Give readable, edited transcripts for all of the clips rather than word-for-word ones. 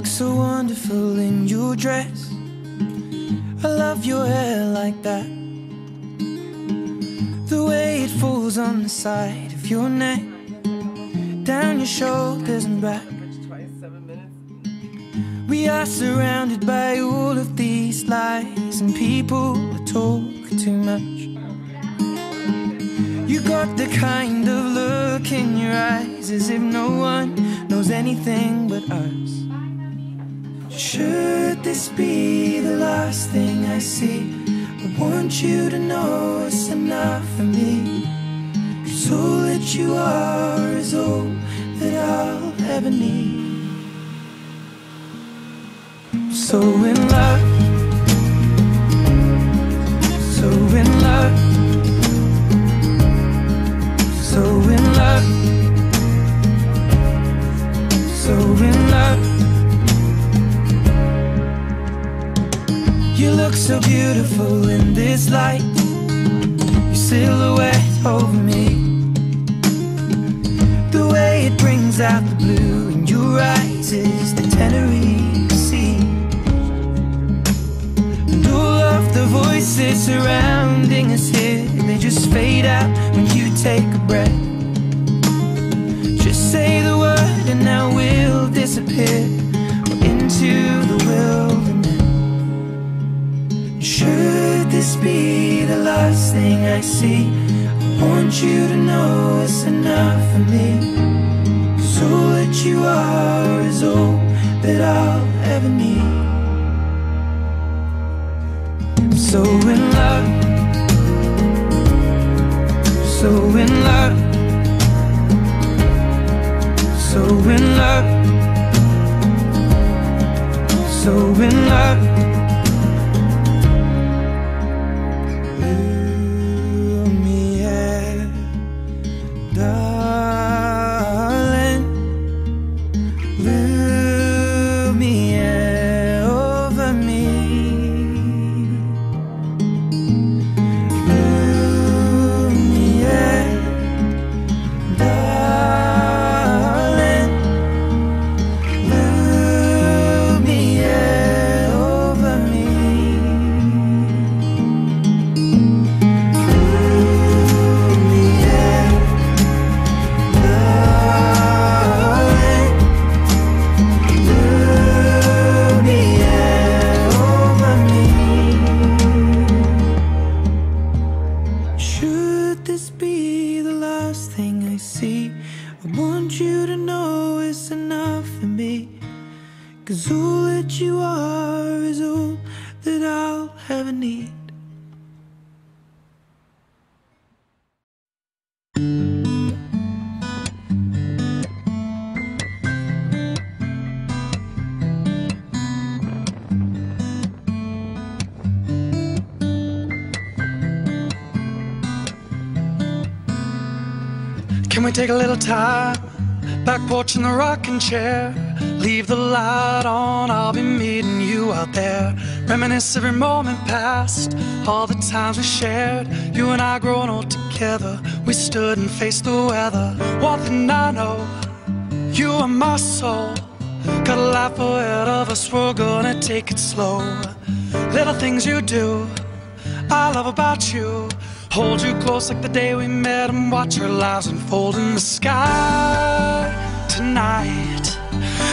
so wonderful in your dress. I love your hair like that, the way it falls on the side of your neck, down your shoulders and back. We are surrounded by all of these lies, and people that talk too much. You got the kind of look in your eyes as if no one knows anything but us. Should this be the last thing I see, I want you to know it's enough for me. 'Cause all that you are is all that I'll ever need. So in love, so in love, so in love, so in love. You look so beautiful in this light, your silhouette over me, the way it brings out the blue in your eyes is the Tenerife Sea. And all of the voices surrounding us here, they just fade out when you take a breath. Just say the word and now we'll disappear into the wilderness. Should this be the last thing I see, I want you to know it's enough for me. 'Cause all that you are is all that I'll ever need. I'm so in love, so in love, so in love, so in love. Can we take a little time? Back porch in the rocking chair. Leave the light on, I'll be meeting you out there. Reminisce every moment past, all the times we shared. You and I growing old together, we stood and faced the weather. One thing I know, you are my soul. Got a life ahead of us, we're gonna take it slow. Little things you do, I love about you. Hold you close like the day we met and watch our lives unfold in the sky tonight.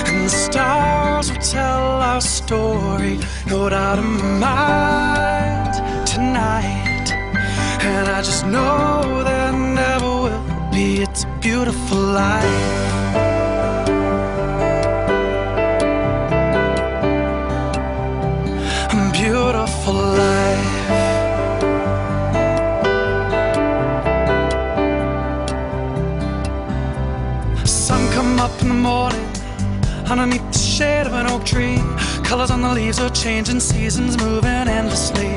And the stars will tell our story, no doubt in my mind tonight. And I just know there never will be, it's a beautiful life. A beautiful life. Up in the morning, underneath the shade of an oak tree. Colors on the leaves are changing, seasons moving endlessly.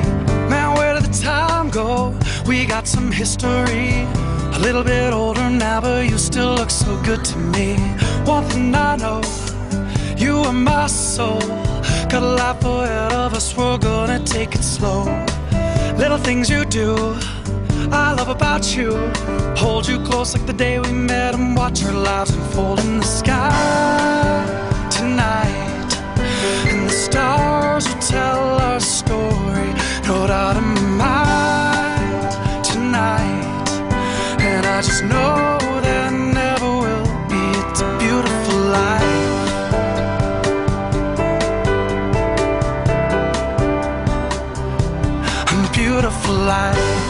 Man, where did the time go? We got some history. A little bit older now, but you still look so good to me. One thing I know, you are my soul. Got a life ahead of us, we're gonna take it slow. Little things you do, I love about you. Hold you close like the day we met and watch our lives unfold in the sky tonight. stars will tell our story, no doubt in my mind tonight. And I just know there never will be. It's a beautiful life. A beautiful life.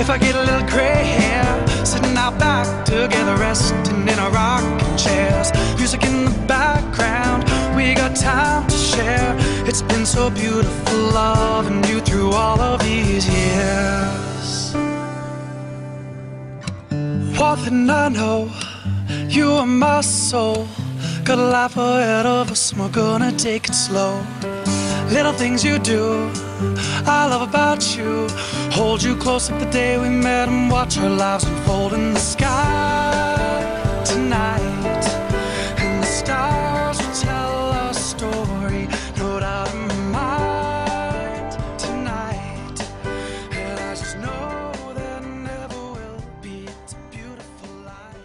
If I get a little gray hair, sitting out back together, resting in our rocking chairs, music in the background, we got time to share. It's been so beautiful loving you through all of these years. One thing I know, you are my soul. Got a life ahead of us and we're gonna take it slow. Little things you do, I love about you. Hold you close like the day we met and watch our lives unfold in the sky tonight. And the stars will tell our story, no doubt in my mind tonight. And I just know there never will be. It's a beautiful life.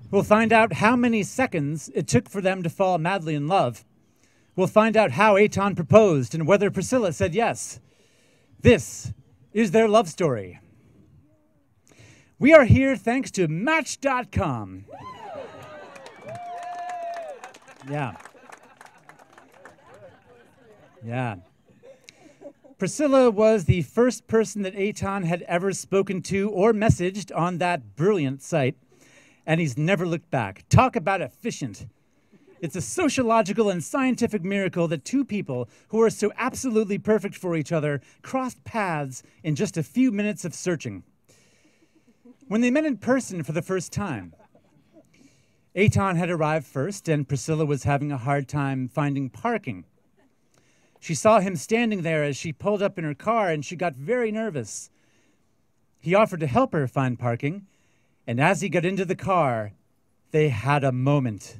We'll find out how many seconds it took for them to fall madly in love. We'll find out how Aton proposed and whether Priscilla said yes. This is their love story. We are here thanks to Match.com. Yeah. Yeah. Priscilla was the first person that Aton had ever spoken to or messaged on that brilliant site, and he's never looked back. Talk about efficient. It's a sociological and scientific miracle that two people who are so absolutely perfect for each other crossed paths in just a few minutes of searching. When they met in person for the first time, Aton had arrived first, and Priscilla was having a hard time finding parking. She saw him standing there as she pulled up in her car, and she got very nervous. He offered to help her find parking, and as he got into the car, they had a moment.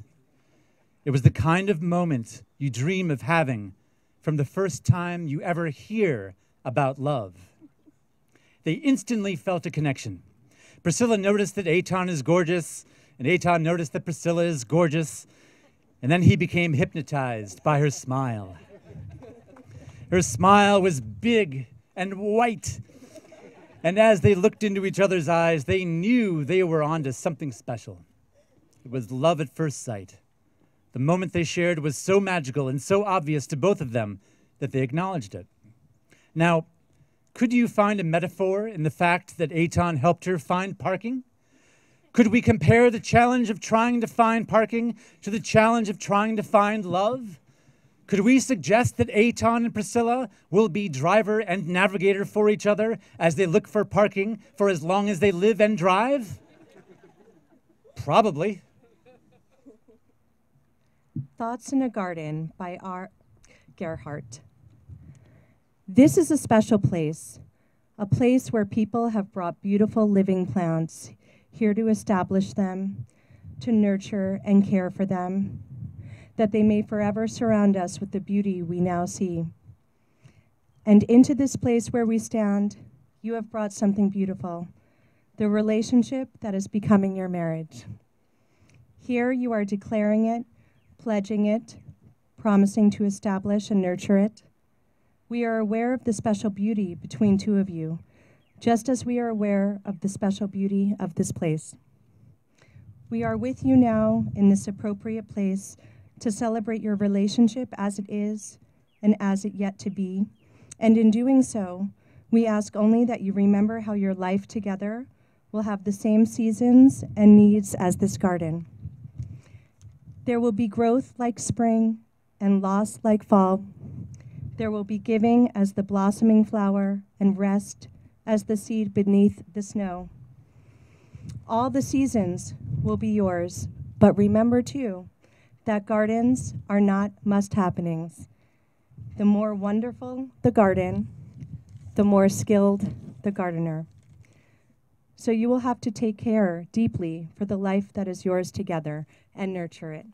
It was the kind of moment you dream of having from the first time you ever hear about love. They instantly felt a connection. Priscilla noticed that Aton is gorgeous, and Aton noticed that Priscilla is gorgeous, and then he became hypnotized by her smile. Her smile was big and white, and as they looked into each other's eyes, they knew they were onto something special. It was love at first sight. The moment they shared was so magical and so obvious to both of them that they acknowledged it. Now, could you find a metaphor in the fact that Aton helped her find parking? Could we compare the challenge of trying to find parking to the challenge of trying to find love? Could we suggest that Aton and Priscilla will be driver and navigator for each other as they look for parking for as long as they live and drive? Probably. Thoughts in a Garden by R. Gerhardt. This is a special place, a place where people have brought beautiful living plants here to establish them, to nurture and care for them, that they may forever surround us with the beauty we now see. And into this place where we stand, you have brought something beautiful, the relationship that is becoming your marriage. Here you are declaring it, pledging it, promising to establish and nurture it. We are aware of the special beauty between two of you, just as we are aware of the special beauty of this place. We are with you now in this appropriate place to celebrate your relationship as it is and as it yet to be. And in doing so, we ask only that you remember how your life together will have the same seasons and needs as this garden. There will be growth like spring and loss like fall. There will be giving as the blossoming flower and rest as the seed beneath the snow. All the seasons will be yours, but remember too, that gardens are not must-happenings. The more wonderful the garden, the more skilled the gardener. So you will have to take care deeply for the life that is yours together and nurture it.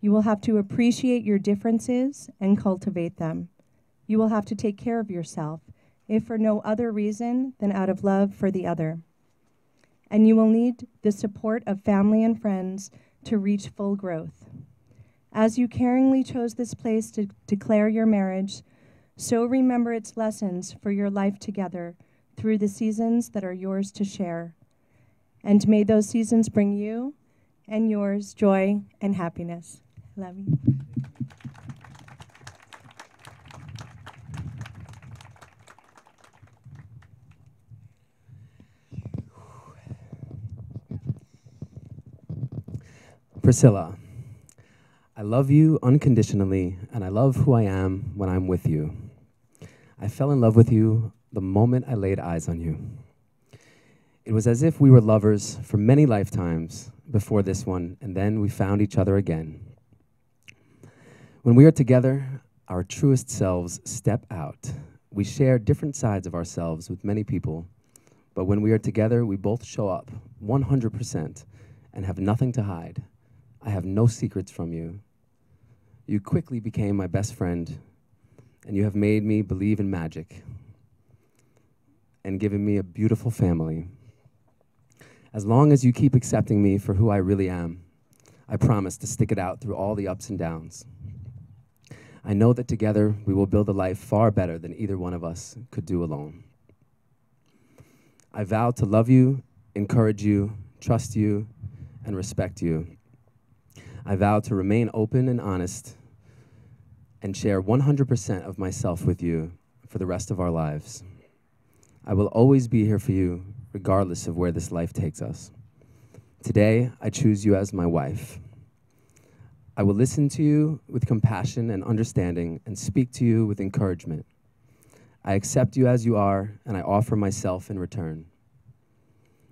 You will have to appreciate your differences and cultivate them. You will have to take care of yourself, if for no other reason than out of love for the other. And you will need the support of family and friends to reach full growth. As you caringly chose this place to declare your marriage, so remember its lessons for your life together through the seasons that are yours to share. And may those seasons bring you and yours joy and happiness. Love you. Priscilla, I love you unconditionally, and I love who I am when I'm with you. I fell in love with you the moment I laid eyes on you. It was as if we were lovers for many lifetimes before this one, and then we found each other again. When we are together, our truest selves step out. We share different sides of ourselves with many people, but when we are together, we both show up 100% and have nothing to hide. I have no secrets from you. You quickly became my best friend, and you have made me believe in magic and given me a beautiful family. As long as you keep accepting me for who I really am, I promise to stick it out through all the ups and downs. I know that together we will build a life far better than either one of us could do alone. I vow to love you encourage you, trust you, and respect you. I vow to remain open and honest and share 100% of myself with you for the rest of our lives. I will always be here for you, regardless of where this life takes us. Today, I choose you as my wife. I will listen to you with compassion and understanding and speak to you with encouragement. I accept you as you are, and I offer myself in return.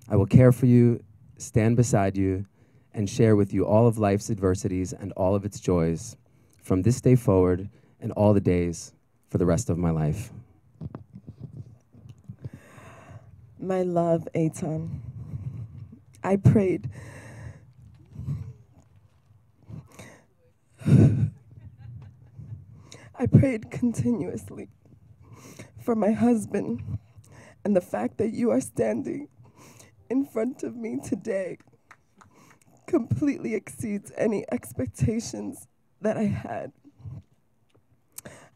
I will care for you, stand beside you, and share with you all of life's adversities and all of its joys from this day forward and all the days for the rest of my life. My love, Aton, I prayed. I prayed continuously for my husband, and the fact that you are standing in front of me today completely exceeds any expectations that I had.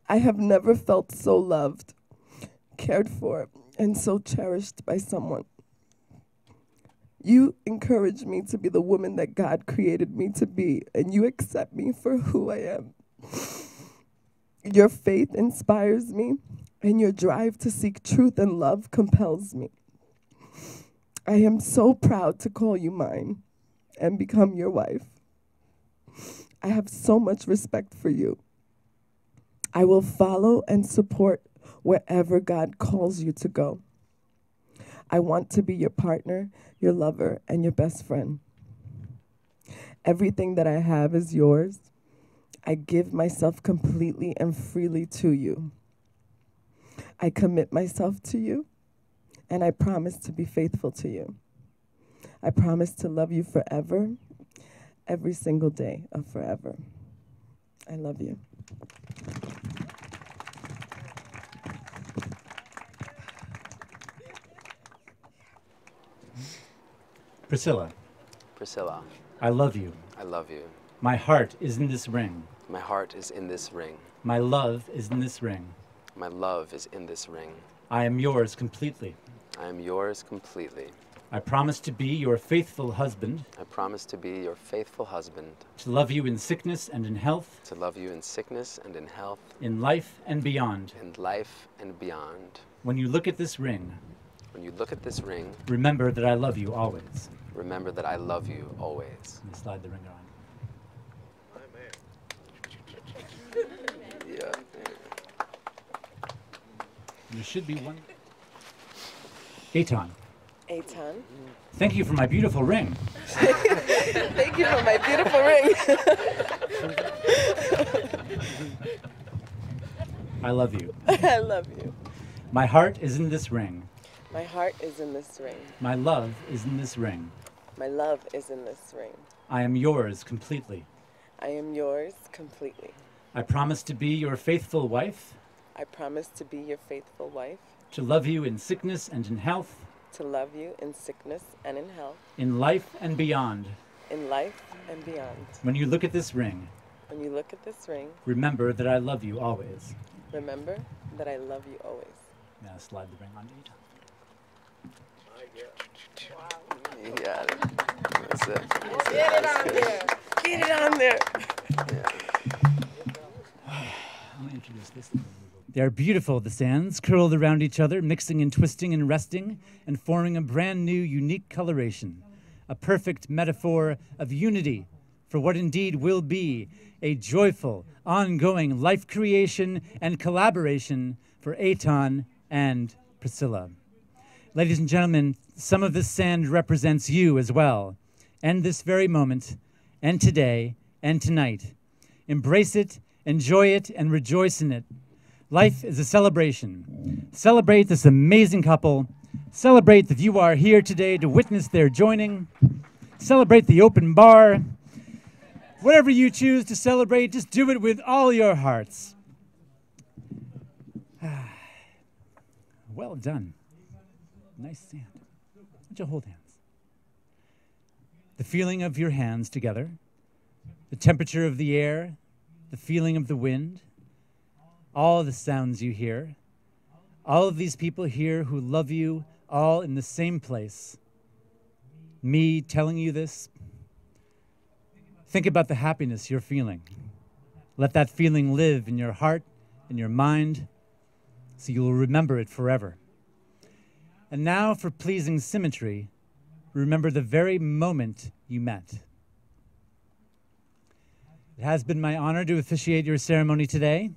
I have never felt so loved, cared for, and so cherished by someone. You encourage me to be the woman that God created me to be, and you accept me for who I am. Your faith inspires me, and your drive to seek truth and love compels me. I am so proud to call you mine and become your wife. I have so much respect for you. I will follow and support wherever God calls you to go. I want to be your partner, your lover, and your best friend. Everything that I have is yours. I give myself completely and freely to you. I commit myself to you, and I promise to be faithful to you. I promise to love you forever, every single day of forever. I love you. Priscilla, Priscilla, I love you. I love you. My heart is in this ring. My heart is in this ring. My love is in this ring. My love is in this ring. I am yours completely. I am yours completely. I promise to be your faithful husband, I promise to be your faithful husband, to love you in sickness and in health, to love you in sickness and in health, in life and beyond. in life and beyond. When you look at this ring, When you look at this ring, remember that I love you always. remember that I love you always. Let me slide the ring on. Yeah. There should be one. Aton, Aton, thank you for my beautiful ring. thank you for my beautiful ring. I love you. I love you. My heart is in this ring. My heart is in this ring. My love is in this ring. My love is in this ring. I am yours completely. I am yours completely. I promise to be your faithful wife, I promise to be your faithful wife, to love you in sickness and in health, to love you in sickness and in health, in life and beyond. in life and beyond. When you look at this ring, When you look at this ring, remember that I love you always. remember that I love you always. Now slide the ring on Aton. You got it. That's it. Get it on there. Get it on there. Let me introduce this. They are beautiful, the sands, curled around each other, mixing and twisting and resting, and forming a brand new, unique coloration. A perfect metaphor of unity for what indeed will be a joyful, ongoing life creation and collaboration for Aton and Priscilla. Ladies and gentlemen, some of this sand represents you as well, and this very moment, and today, and tonight. Embrace it, enjoy it, and rejoice in it. Life is a celebration. Celebrate this amazing couple. Celebrate that you are here today to witness their joining. Celebrate the open bar. Whatever you choose to celebrate, just do it with all your hearts. Well done. Nice sand. Why don't you hold hands? The feeling of your hands together, the temperature of the air, the feeling of the wind, all the sounds you hear, all of these people here who love you all in the same place. me telling you this, think about the happiness you're feeling. Let that feeling live in your heart, in your mind, so you will remember it forever. And now for pleasing symmetry, remember the very moment you met. It has been my honor to officiate your ceremony today,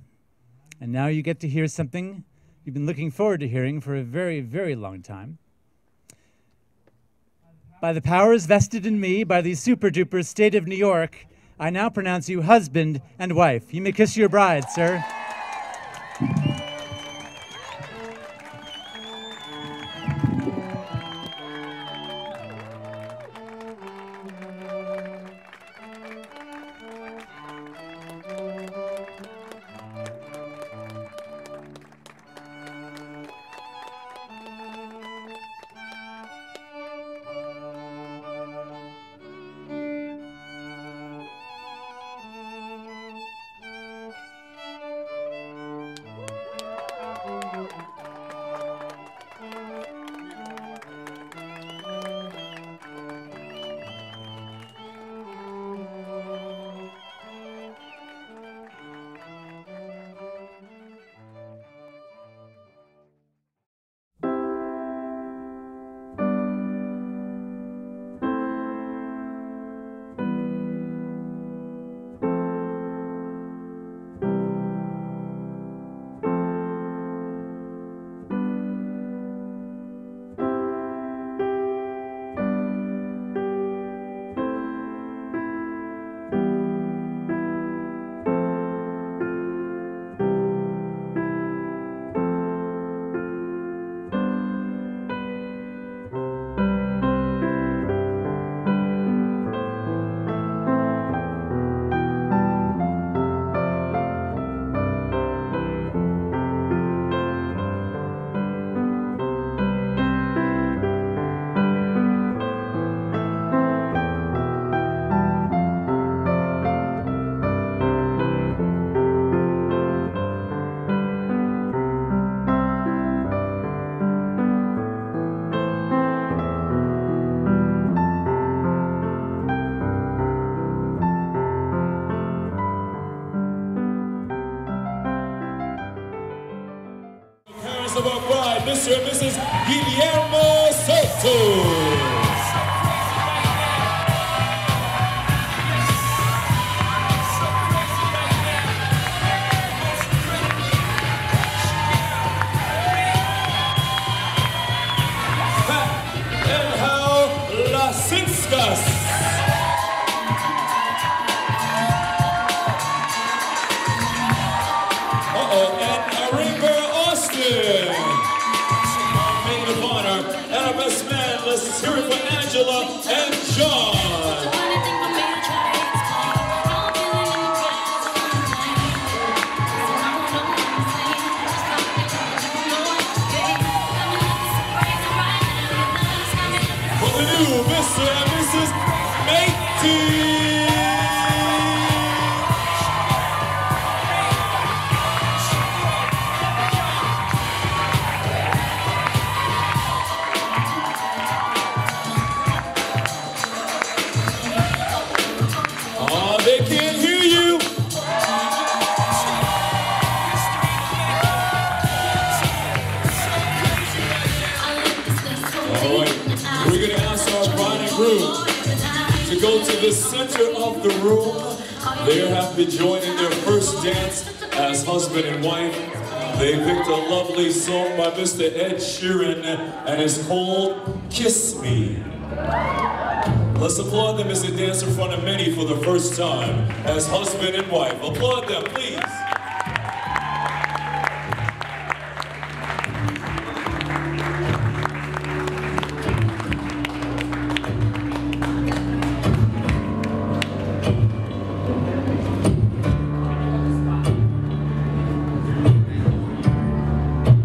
and now you get to hear something you've been looking forward to hearing for a very, very long time. By the powers vested in me by the super-duper state of New York, I now pronounce you husband and wife. You may kiss your bride, sir. Of our bride, Mr. and Mrs. Guillermo Soto. And how Lasinskas. And Arimber Austin. Maid of honor and our best man. Let's hear it for Angela and John. For the new Mr. and Mrs. Matey. They can't hear you. All right, we're going to ask our bride and groom to go to the center of the room. They have been joining their first dance as husband and wife. They picked a lovely song by Mr. Ed Sheeran, and it's called Kiss Me. Let's applaud them as they dance in front of many for the first time as husband and wife. Applaud them, please.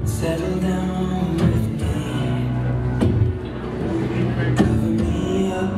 Settle down with me. Cover me up.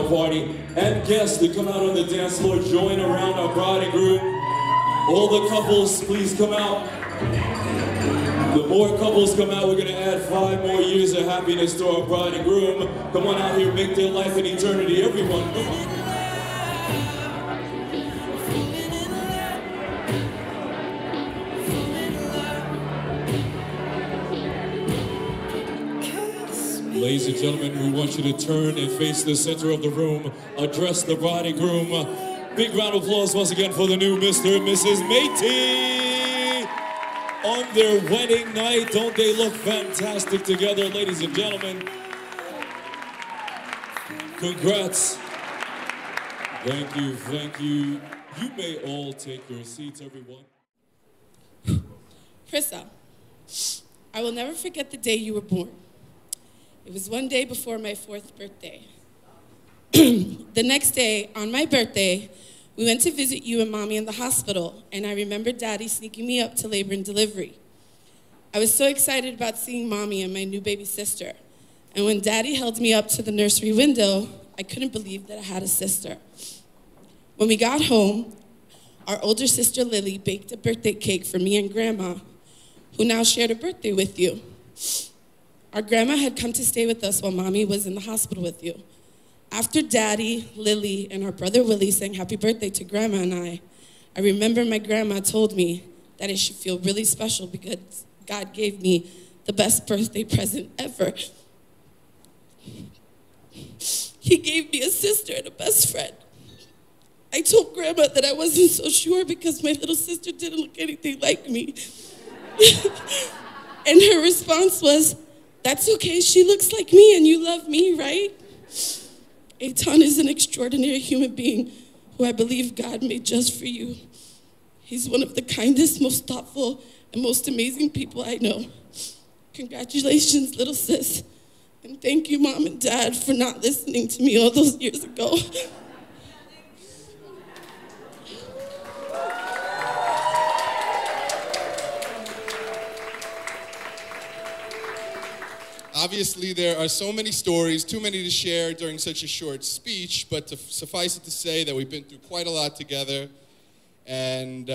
bridal party. And guests that come out on the dance floor, join around our bride and groom. All the couples, please come out. The more couples come out, we're gonna add 5 more years of happiness to our bride and groom. Come on out here, make their life an eternity, everyone. Come on. Ladies and gentlemen, we want you to turn and face the center of the room, address the bride and groom. Big round of applause once again for the new Mr. and Mrs. Métis on their wedding night. Don't they look fantastic together, ladies and gentlemen? Congrats. Thank you, thank you. You may all take your seats, everyone. Priscilla, I will never forget the day you were born. It was one day before my 4th birthday. The next day, on my birthday, we went to visit you and Mommy in the hospital, and I remember Daddy sneaking me up to labor and delivery. I was so excited about seeing Mommy and my new baby sister. And when Daddy held me up to the nursery window, I couldn't believe that I had a sister. When we got home, our older sister Lily baked a birthday cake for me and Grandma, who now shared a birthday with you. Our grandma had come to stay with us while Mommy was in the hospital with you. After Daddy, Lily, and our brother Willie sang happy birthday to Grandma and I remember my grandma told me that it should feel really special because God gave me the best birthday present ever. He gave me a sister and a best friend. I told Grandma that I wasn't so sure because my little sister didn't look anything like me. And her response was, "That's okay, she looks like me and you love me, right?" Aton is an extraordinary human being who I believe God made just for you. He's one of the kindest, most thoughtful, and most amazing people I know. Congratulations, little sis. And thank you, Mom and Dad, for not listening to me all those years ago. Obviously, there are so many stories, too many to share during such a short speech, but suffice it to say that we've been through quite a lot together. And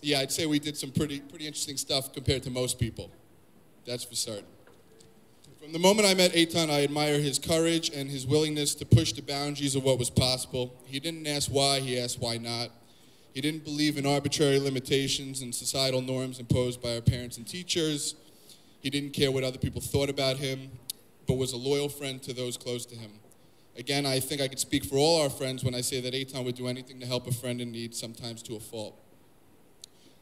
yeah, I'd say we did some pretty interesting stuff compared to most people. That's for certain. From the moment I met Aton, I admire his courage and his willingness to push the boundaries of what was possible. He didn't ask why, he asked why not. He didn't believe in arbitrary limitations and societal norms imposed by our parents and teachers. He didn't care what other people thought about him, but was a loyal friend to those close to him. Again, I think I could speak for all our friends when I say that Aton would do anything to help a friend in need, sometimes to a fault.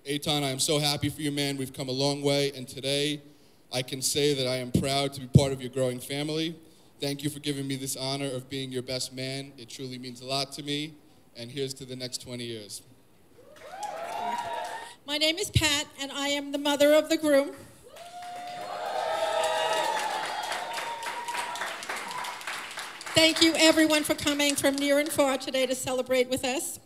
Aton, I am so happy for you, man. We've come a long way, and today I can say that I am proud to be part of your growing family. Thank you for giving me this honor of being your best man. It truly means a lot to me, and here's to the next 20 years. My name is Pat, and I am the mother of the groom. Thank you, everyone, for coming from near and far today to celebrate with us.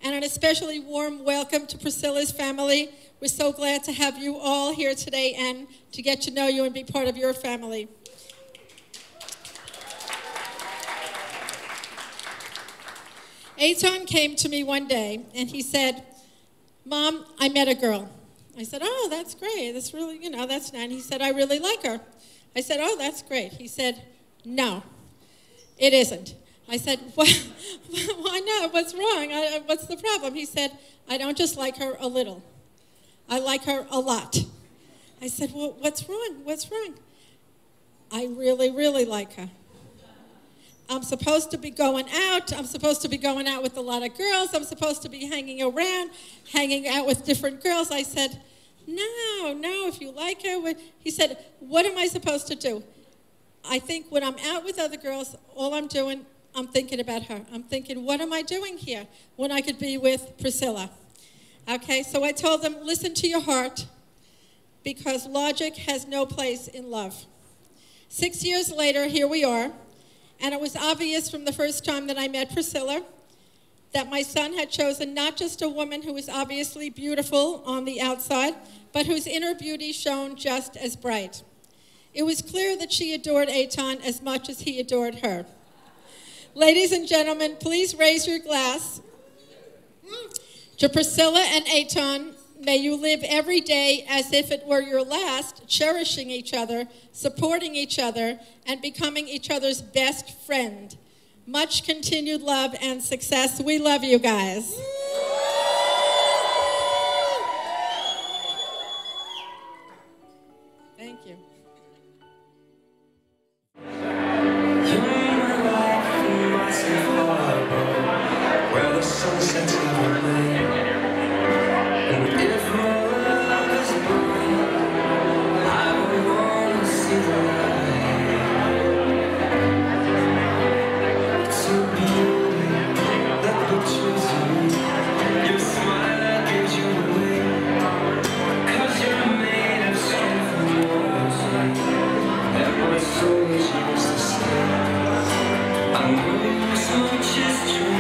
And an especially warm welcome to Priscilla's family. We're so glad to have you all here today and to get to know you and be part of your family. Aton came to me one day, and he said, "Mom, I met a girl." I said, "Oh, that's great. That's really, that's nice." And he said, "I really like her." I said, "Oh, that's great." He said, "No. It isn't." I said, "Why not? What's wrong? What's the problem?" He said, "I don't just like her a little. I like her a lot." I said, "Well, what's wrong? What's wrong?" "I really, really like her. I'm supposed to be going out. I'm supposed to be going out with a lot of girls. I'm supposed to be hanging around, hanging out with different girls." I said, No, if you like her. He said, "What am I supposed to do?" I think when I'm out with other girls, all I'm doing, I'm thinking about her. I'm thinking, what am I doing here when I could be with Priscilla? Okay, so I told them, listen to your heart, because logic has no place in love. 6 years later, here we are, and it was obvious from the first time that I met Priscilla that my son had chosen not just a woman who was obviously beautiful on the outside, but whose inner beauty shone just as bright. It was clear that she adored Aton as much as he adored her. Ladies and gentlemen, please raise your glass. To Priscilla and Aton, may you live every day as if it were your last, cherishing each other, supporting each other, and becoming each other's best friend. Much continued love and success. We love you guys. Thank you. Where the sun sets every day. And if my love is blind, I will want to see the light. It's your beauty that pictures you. Your smile that gives you away. 'Cause you're made of strength and loyalty. And my soul is yours to stay. I know so much is true.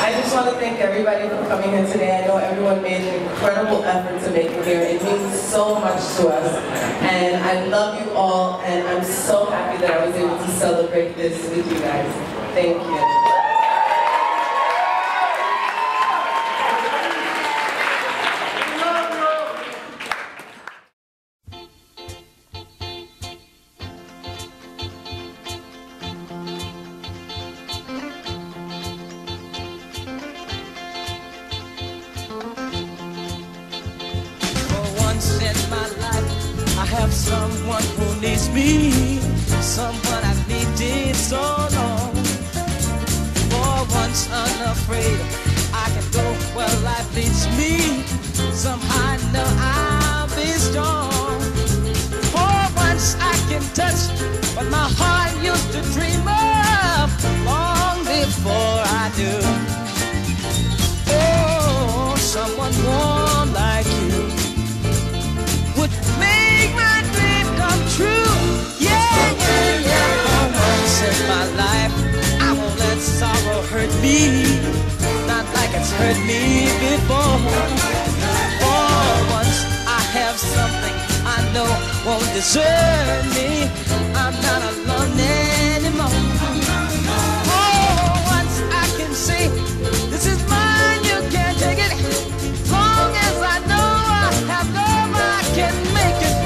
I just want to thank everybody for coming here today. I know everyone made an incredible effort to make it here. It means so much to us. And I love you all, and I'm so happy that I was able to celebrate this with you guys. Thank you. Someone who needs me, someone I've needed so long. For once unafraid, I can go where life leads me. Somehow I know I'll be strong. For once I can touch what my heart used to dream of long before I do. Oh, someone warm like you would make my come true. Yeah, yeah, yeah. For once in my life, I won't let sorrow hurt me, not like it's hurt me before. For once I have something I know won't desert me. I'm not alone anymore. For once I can say, this is mine, you can't take it. Long as I know I have love, I can make it.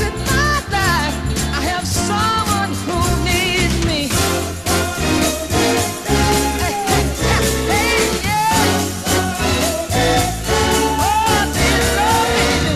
In my life, I have someone who needs me. Hey, yeah. Oh, they love me.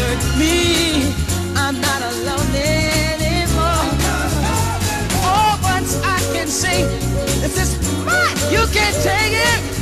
desert me. I'm not alone anymore. Oh, once I can say, this is mine. You can't take it.